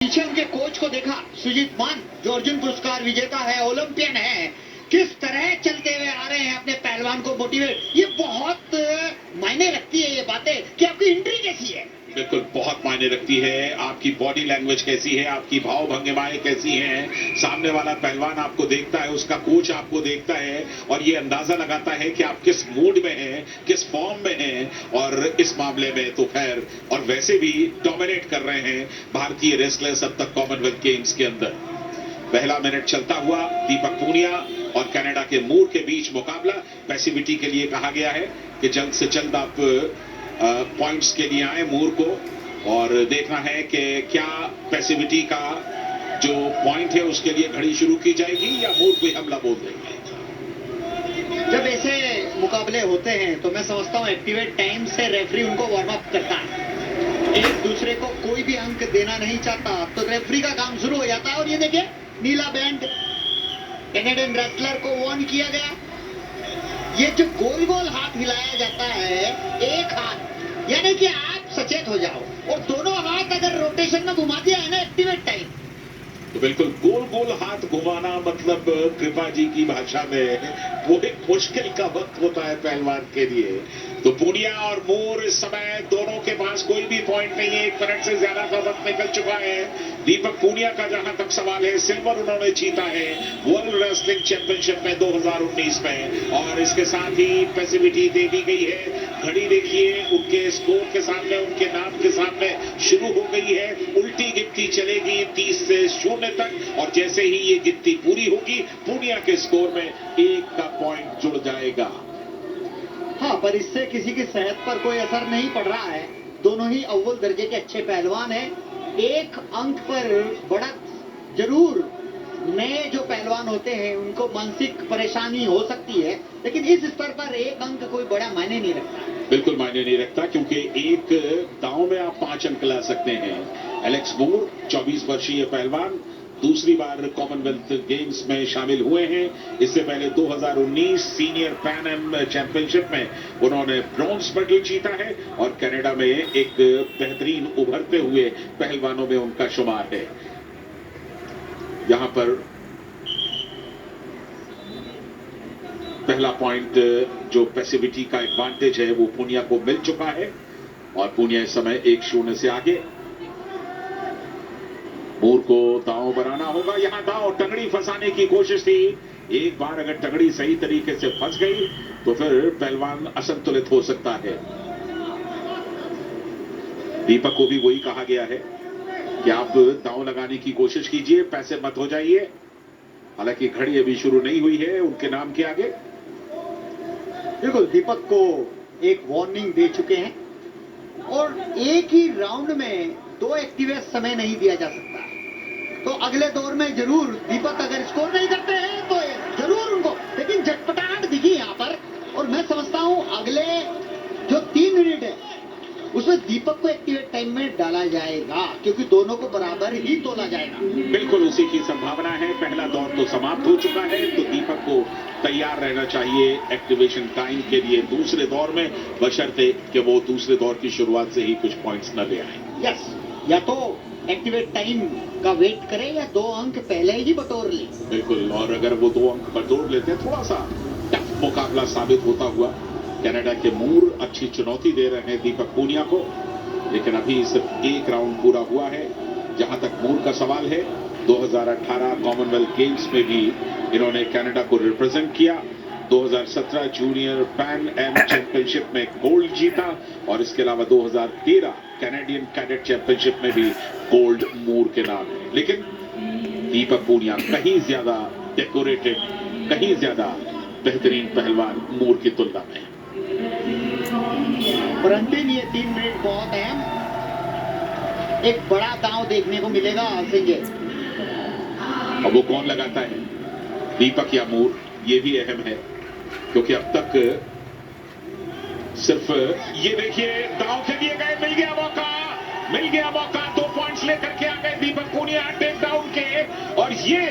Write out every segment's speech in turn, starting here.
पीछे उनके कोच को देखा, सुजीत मान, जो अर्जुन पुरस्कार विजेता है, ओलंपियन है, किस तरह चलते हुए आ रहे हैं अपने पहलवान को मोटिवेट। ये बहुत मायने रखती है ये बातें कि आपकी एंट्री कैसी है। बिल्कुल बहुत मायने रखती है, आपकी बॉडी लैंग्वेज कैसी है, आपकी भाव भंगिमाएं कैसी हैं, सामने वाला पहलवान आपको देखता है, उसका कोच आपको देखता है और ये अंदाजा लगाता है कि आप किस मूड में हैं, किस फॉर्म में हैं। और इस मामले में तो खैर और वैसे भी डोमिनेट कर रहे हैं भारतीय रेसलर्स अब तक कॉमनवेल्थ गेम्स के अंदर। पहला मिनट चलता हुआ दीपक पूनिया और कनाडा के मूर के बीच मुकाबला। पैसिविटी के लिए कहा गया है कि जल्द से जल्द आप पॉइंट्स के लिए आए मूर को, और देखना है कि क्या पैसिविटी का जो पॉइंट है उसके लिए घड़ी शुरू की जाएगी या मूर कोई हमला बोल देंगे। जब ऐसे मुकाबले होते हैं तो मैं समझता हूँ एक्टिवेट टाइम से रेफरी उनको वार्म अप करता है। एक दूसरे को कोई भी अंक देना नहीं चाहता तो रेफरी का काम शुरू हो जाता है। और ये देखिए नीला बैंड, कैनेडियन रेसलर को वार्न किया गया। ये जो गोल गोल हाथ हिलाया जाता है, एक हाथ, यानी कि आप सचेत हो जाओ, और दोनों हाथ अगर रोटेशन में घुमा दिया है ना एक्टिवेट टाइम, तो बिल्कुल गोल गोल हाथ घुमाना मतलब कृपा जी की भाषा में वो एक मुश्किल का वक्त होता है पहलवान के लिए। तो पूनिया और मूर इस समय दोनों के पास कोई भी पॉइंट नहीं है, 1 मिनट से ज्यादा का वक्त निकल चुका है। दीपक पूनिया का जहां तक सवाल है, सिल्वर उन्होंने जीता है वर्ल्ड रेसलिंग चैंपियनशिप में 2019 में, और इसके साथ ही पैसिविटी दे दी गई है। घड़ी देखिए उनके स्कोर के सामने, उनके नाम के सामने शुरू हो गई है। उल्टी गिनती चलेगी 30 से 0 तक, और जैसे ही ये गिनती पूरी होगी पूनिया के स्कोर में 1 का पॉइंट जुड़ जाएगा। हाँ, पर इससे किसी की सेहत पर कोई असर नहीं पड़ रहा है। दोनों ही अव्वल दर्जे के अच्छे पहलवान हैं। एक अंक पर बढ़त जरूर नए जो पहलवान होते हैं उनको मानसिक परेशानी हो सकती है, लेकिन इस स्तर पर एक अंक कोई बड़ा मायने नहीं रखता। बिल्कुल मायने नहीं रखता, क्योंकि एक दांव में आप 5 अंक ला सकते हैं। एलेक्स मूर 24 वर्षीय पहलवान दूसरी बार कॉमनवेल्थ गेम्स में शामिल हुए हैं। इससे पहले 2019 सीनियर पैन एम चैंपियनशिप में उन्होंने ब्रॉन्ज मेडल जीता है, और कनाडा में एक बेहतरीन उभरते हुए पहलवानों में उनका शुमार है। यहां पर पहला पॉइंट जो पैसिविटी का एडवांटेज है वो पूनिया को मिल चुका है, और पूनिया इस समय 1-0 से आगे। मूर को दांव बनाना होगा। यहां दांव टंगड़ी फंसाने की कोशिश थी। एक बार अगर टंगड़ी सही तरीके से फंस गई तो फिर पहलवान असंतुलित हो सकता है। दीपक को भी वही कहा गया है कि आप दांव लगाने की कोशिश कीजिए, पैसे मत हो जाइए। हालांकि घड़ी अभी शुरू नहीं हुई है उनके नाम के आगे। बिल्कुल, दीपक को एक वार्निंग दे चुके हैं, और एक ही राउंड में 2 एक्टिवेट समय नहीं दिया जा सकता। तो अगले दौर में जरूर दीपक अगर स्कोर नहीं करते हैं तो जरूर उनको, लेकिन झटपटाहट दिखी यहाँ पर। और मैं समझता हूँ अगले जो 3 मिनट है उसमें दीपक को एक्टिवेट टाइम में डाला जाएगा, क्योंकि दोनों को बराबर ही तोला जाएगा। बिल्कुल उसी की संभावना है। पहला दौर तो समाप्त हो चुका है, तो दीपक को तैयार रहना चाहिए एक्टिवेशन टाइम के लिए दूसरे दौर में, बशर्ते कि वो दूसरे दौर की शुरुआत से ही कुछ पॉइंट्स न ले आए। यस, या तो एक्टिवेट टाइम का वेट करें या 2 अंक पहले ही बटोर ले। बिल्कुल, और अगर वो 2 अंक बटोर लेते हैं, थोड़ा सा टफ मुकाबला साबित होता हुआ। कनाडा के मूर अच्छी चुनौती दे रहे हैं दीपक पूनिया को, लेकिन अभी सिर्फ 1 राउंड पूरा हुआ है। जहां तक मूर का सवाल है, 2018 कॉमनवेल्थ गेम्स में भी इन्होंने कनाडा को रिप्रेजेंट किया। 2017 जूनियर पैन एम चैंपियनशिप में गोल्ड जीता, और इसके अलावा 2013 कैनेडियन कैडेट चैंपियनशिप में भी गोल्ड मूर के नाम है। लेकिन दीपक पूनिया कहीं ज्यादा डेकोरेटेड, कहीं ज्यादा बेहतरीन पहलवान मूर की तुलना में। और अंतिम ये 3 मिनट बहुत अहम, एक बड़ा दांव देखने को मिलेगा सिंह। अब वो कौन लगाता है, दीपक या मूर, ये भी अहम है, क्योंकि अब तक सिर्फ ये देखिए दांव के लिए गए, मिल गया मौका 2 पॉइंट्स लेकर के आ गए दीपक पूनिया टेक डाउन के, और ये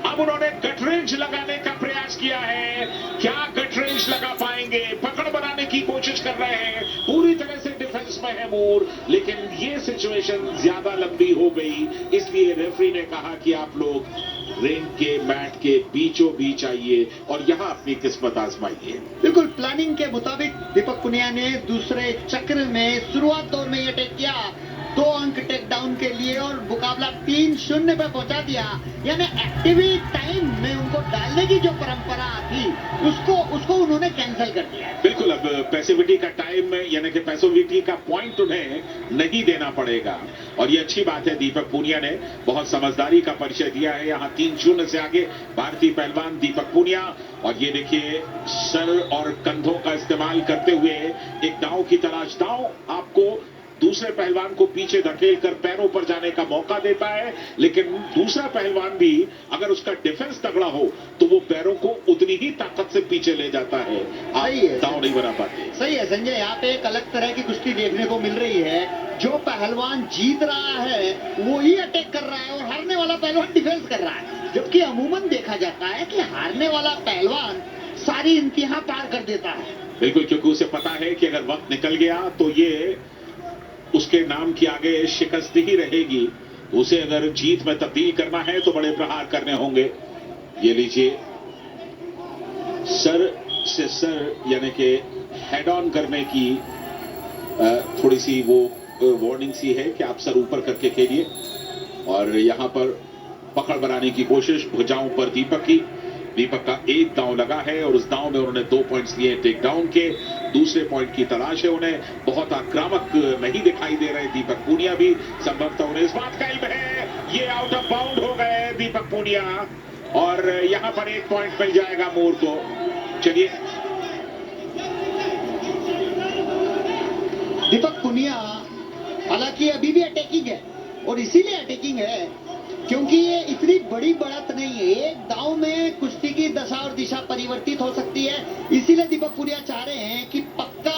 अब उन्होंने गट रेंज लगाने का प्रयास किया है। क्या गट रेंज लगा पाएंगे? पकड़ बनाने की कोशिश कर रहे हैं, पूरी तरह से डिफेंस में है मूर, लेकिन ये सिचुएशन ज्यादा लंबी हो गई, इसलिए रेफरी ने कहा कि आप लोग रिंग के मैट के बीचों बीच आइए और यहां अपनी किस्मत आजमाइए। बिल्कुल प्लानिंग के मुताबिक दीपक पुनिया ने दूसरे चक्र में शुरुआत दौर में अटैक किया, 2 अंक टेक डाउन के लिए और मुकाबला 3-0 पे पहुंचा दिया। यानी एक्टिविटी टाइम में उनको डालने की जो परंपरा थी उसको उन्होंने कैंसिल कर दिया। बिल्कुल, अब पैसिविटी का टाइम यानी कि पैसिविटी का पॉइंट उन्हें नहीं देना पड़ेगा और ये अच्छी बात है। दीपक पुनिया ने बहुत समझदारी का परिचय दिया है। यहाँ 3-0 से आगे भारतीय पहलवान दीपक पुनिया, और ये देखिए सर और कंधों का इस्तेमाल करते हुए एक दांव की तलाश। दांव आपको दूसरे पहलवान को पीछे धकेल कर पैरों पर जाने का मौका देता है, लेकिन दूसरा पहलवान भी अगर उसका डिफेंस तगड़ा हो तो वो पैरों को उतनी ही ताकत से पीछे ले जाता है। आप दांव नहीं बना पाते। सही है संजय, यहाँ पे एक अलग तरह की कुश्ती देखने को मिल रही है। जो पहलवान जीत रहा है वो ही अटैक कर रहा है और हारने वाला पहलवान डिफेंस कर रहा है, जबकि अमूमन देखा जाता है कि हारने वाला पहलवान सारी इंतहा पार कर देता है। बिल्कुल, क्योंकि उसे पता है कि अगर वक्त निकल गया तो ये उसके नाम की आगे शिकस्त ही रहेगी। उसे अगर जीत में तब्दील करना है तो बड़े प्रहार करने होंगे। ये लीजिए, सर से सर यानी कि हेड ऑन करने की थोड़ी सी वो वार्निंग सी है कि आप सर ऊपर करके खेलिए, और यहां पर पकड़ बनाने की कोशिश भुजाओं पर दीपक की। दीपक का एक दांव लगा है और उस दांव में उन्होंने 2 पॉइंट्स लिए टेक डाउन के। दूसरे पॉइंट की तलाश है उन्हें। बहुत आक्रामक नहीं दिखाई दे रहे दीपक पुनिया भी, संभवतः उन्हें इस बात का इल्म है। ये आउट ऑफ बाउंड हो गए दीपक पुनिया और यहां पर 1 पॉइंट मिल जाएगा मूर को। चलिए, दीपक पुनिया हालांकि अभी भी अटैकिंग है और इसीलिए अटैकिंग है क्योंकि ये इतनी बड़ी बढ़त नहीं है। एक दांव में कुश्ती की दशा और दिशा परिवर्तित हो सकती है, इसीलिए दीपक पुनिया चाह रहे हैं कि पक्का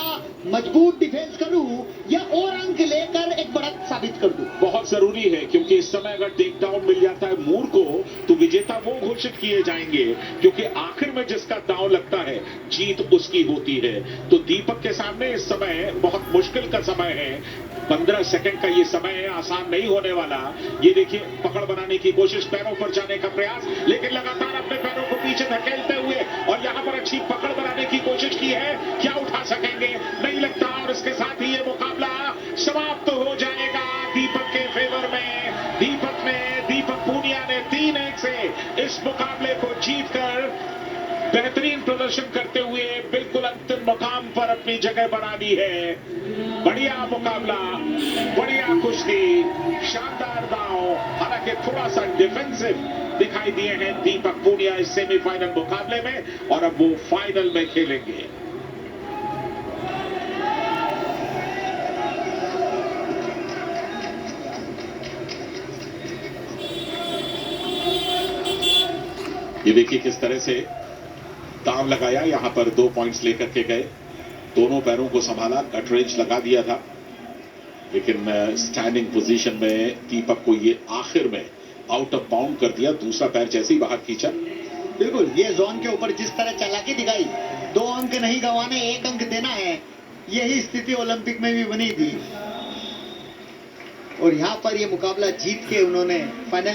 मजबूत डिफेंस करूं या और अंक लेकर एक बढ़त साबित कर दूं। बहुत जरूरी है, क्योंकि इस समय अगर टेक डाउन मिल जाता है मूर को तो विजेता वो घोषित किए जाएंगे, क्योंकि आखिर में जिसका दांव लगता है जीत उसकी होती है। तो दीपक के सामने इस समय बहुत मुश्किल का समय है। 15 सेकंड का ये समय है, आसान नहीं होने वाला। ये देखिए, पकड़ बनाने की कोशिश, पैरों पर जाने का प्रयास, लेकिन लगातार अपने पैरों को पीछे धकेलते हुए, और यहां पर अच्छी पकड़ बनाने की कोशिश की है। क्या उठा सकेंगे? नहीं लगता, और इसके साथ ही ये मुकाबला समाप्त हो जाएगा दीपक के फेवर में। दीपक पुनिया ने 3-1 से इस मुकाबले को जीतकर बेहतरीन प्रदर्शन करते हुए बिल्कुल अंतिम मुकाम पर अपनी जगह बना ली है। बढ़िया मुकाबला, बढ़िया कुश्ती, शानदार दांव। हालांकि थोड़ा सा डिफेंसिव दिखाई दिए हैं दीपक पुनिया इस सेमीफाइनल मुकाबले में, और अब वो फाइनल में खेलेंगे। ये देखिए किस तरह से दांव लगाया, यहां पर 2 पॉइंट्स लेकर के गए, दोनों पैरों को संभाला, कट रेंज लगा दिया था, लेकिन स्टैंडिंग पोजीशन में दीपक को ये आखिर में आउट ऑफ बाउंड कर दिया। दूसरा पैर जैसे ही बाहर खींचा, बिल्कुल ये जोन के ऊपर जिस तरह चालाकी दिखाई, 2 अंक नहीं गंवाने, 1 अंक देना है, यही स्थिति ओलंपिक में भी बनी थी और यहां पर ये मुकाबला जीत के उन्होंने फाइनल